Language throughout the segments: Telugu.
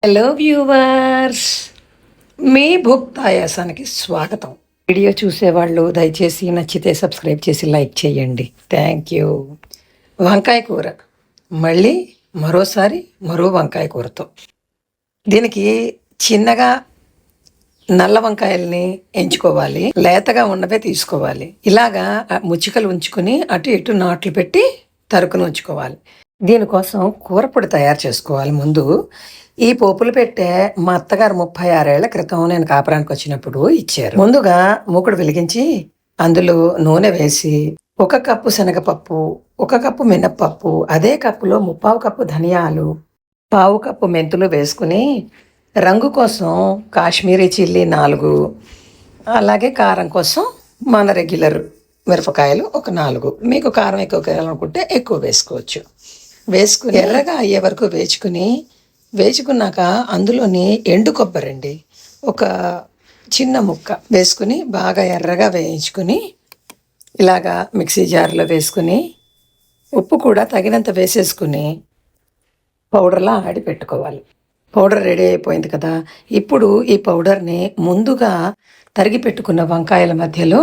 హలో వ్యూవర్స్, మీ భుక్తాయాసానికి స్వాగతం. వీడియో చూసేవాళ్ళు దయచేసి నచ్చితే సబ్స్క్రైబ్ చేసి లైక్ చేయండి. Thank you. వంకాయ కూర మళ్ళీ మరోసారి మరో వంకాయ కూరతో. దీనికి చిన్నగా నల్ల వంకాయల్ని ఎంచుకోవాలి, లేతగా ఉన్నవే తీసుకోవాలి. ఇలాగా ముచ్చికలు ఉంచుకుని అటు ఇటు నాట్లు పెట్టి తరుకుని ఉంచుకోవాలి. దీనికోసం కూరపొడి తయారు చేసుకోవాలి. ముందు ఈ పోపులు పెట్టే మా అత్తగారు 36 ఏళ్ల క్రితం నేను కాపురానికి వచ్చినప్పుడు ఇచ్చారు. ముందుగా మూకుడు వెలిగించి అందులో నూనె వేసి 1 కప్పు శనగపప్పు, 1 కప్పు మినప్పప్పు, అదే కప్పులో 1/4 కప్పు ధనియాలు, 1/4 కప్పు మెంతులు వేసుకుని రంగు కోసం కాశ్మీరీ చిల్లీ 4, అలాగే కారం కోసం మన రెగ్యులర్ మిరపకాయలు ఒక 4. మీకు కారం ఎక్కువ కావాలనుకుంటే ఎక్కువ వేసుకోవచ్చు. వేసుకుని ఎర్రగా అయ్యే వరకు వేచుకున్నాక అందులోని ఎండు కొబ్బరి ఒక చిన్న ముక్క వేసుకుని బాగా ఎర్రగా వేయించుకుని ఇలాగా మిక్సీ జార్లో వేసుకుని ఉప్పు కూడా తగినంత వేసేసుకుని పౌడర్లా ఆడి పెట్టుకోవాలి. పౌడర్ రెడీ అయిపోయింది కదా. ఇప్పుడు ఈ పౌడర్ని ముందుగా తరిగి పెట్టుకున్న వంకాయల మధ్యలో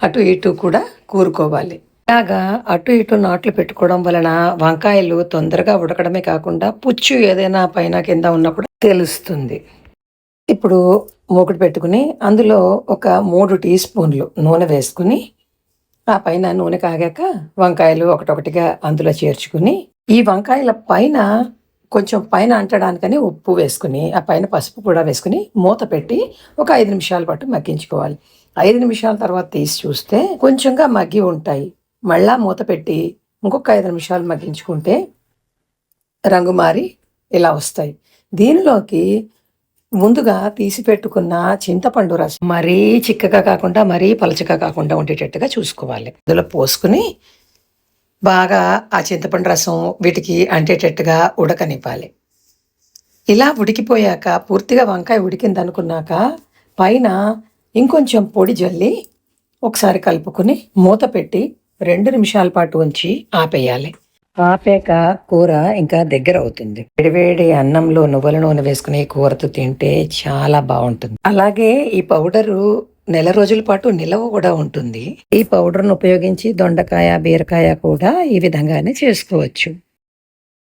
అటు ఇటు కూడా కూరుకోవాలి. ఇలాగా అటు ఇటు నాట్లు పెట్టుకోవడం వలన వంకాయలు తొందరగా ఉడకడమే కాకుండా పుచ్చు ఏదైనా పైన కింద ఉన్నా కూడా తెలుస్తుంది. ఇప్పుడు మూకుడు పెట్టుకుని అందులో ఒక 3 టీ స్పూన్లు నూనె వేసుకుని ఆ పైన నూనె కాగాక వంకాయలు ఒకటొకటిగా అందులో చేర్చుకుని ఈ వంకాయల పైన కొంచెం పైన అంటడానికని ఉప్పు వేసుకుని ఆ పైన పసుపు కూడా వేసుకుని మూత పెట్టి ఒక 5 నిమిషాల పాటు మగ్గించుకోవాలి. 5 నిమిషాల తర్వాత తీసి చూస్తే కొంచెంగా మగ్గి ఉంటాయి. మళ్ళా మూత పెట్టి ఇంకొక 5 నిమిషాలు మగ్గించుకుంటే రంగు మారి ఇలా వస్తాయి. దీనిలోకి ముందుగా తీసి పెట్టుకున్న చింతపండు రసం మరీ చిక్కగా కాకుండా మరీ పలచగా కాకుండా ఉండేటట్టుగా చూసుకోవాలి. అందులో పోసుకుని బాగా ఆ చింతపండు రసం వీటికి అంటేటట్టుగా ఉడకనివ్వాలి. ఇలా ఉడికిపోయాక పూర్తిగా వంకాయ ఉడికింది అనుకున్నాక పైన ఇంకొంచెం పొడి జల్లి ఒకసారి కలుపుకుని మూత పెట్టి 2 నిమిషాల పాటు ఉంచి ఆపేయాలి. ఆపాక కూర ఇంకా దగ్గర అవుతుంది. వేడివేడి అన్నంలో నువ్వుల నూనె వేసుకుని కూరతో తింటే చాలా బాగుంటుంది. అలాగే ఈ పౌడరు నెల రోజుల పాటు నిలవ కూడా ఉంటుంది. ఈ పౌడర్ను ఉపయోగించి దొండకాయ, బీరకాయ కూడా ఈ విధంగానే చేసుకోవచ్చు.